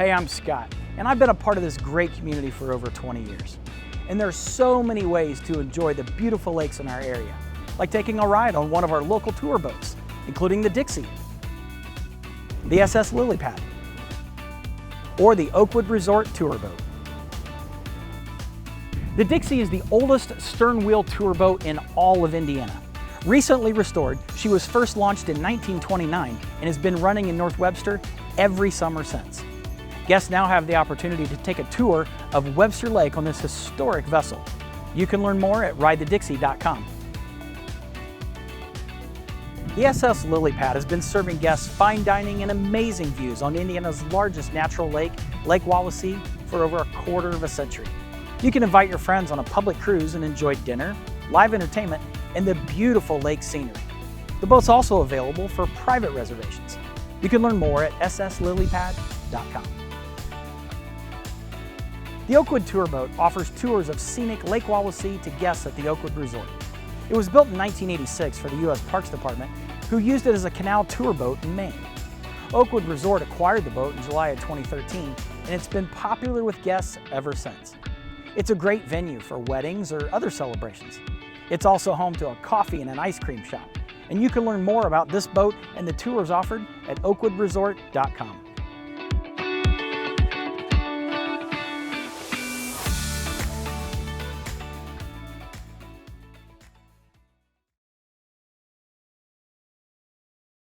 Hey, I'm Scott, and I've been a part of this great community for over 20 years. And there's so many ways to enjoy the beautiful lakes in our area, like taking a ride on one of our local tour boats, including the Dixie, the SS Lilly Pad, or the Oakwood Resort Tour Boat. The Dixie is the oldest stern wheel tour boat in all of Indiana. Recently restored, she was first launched in 1929 and has been running in North Webster every summer since. Guests now have the opportunity to take a tour of Webster Lake on this historic vessel. You can learn more at ridethedixie.com. The SS Lilypad has been serving guests fine dining and amazing views on Indiana's largest natural lake, Lake Wawasee, for over a quarter of a century. You can invite your friends on a public cruise and enjoy dinner, live entertainment, and the beautiful lake scenery. The boat's also available for private reservations. You can learn more at sslilypad.com. The Oakwood Tour Boat offers tours of scenic Lake Wawasee to guests at the Oakwood Resort. It was built in 1986 for the U.S. Parks Department, who used it as a canal tour boat in Maine. Oakwood Resort acquired the boat in July of 2013, and it's been popular with guests ever since. It's a great venue for weddings or other celebrations. It's also home to a coffee and an ice cream shop, and you can learn more about this boat and the tours offered at oakwoodresort.com.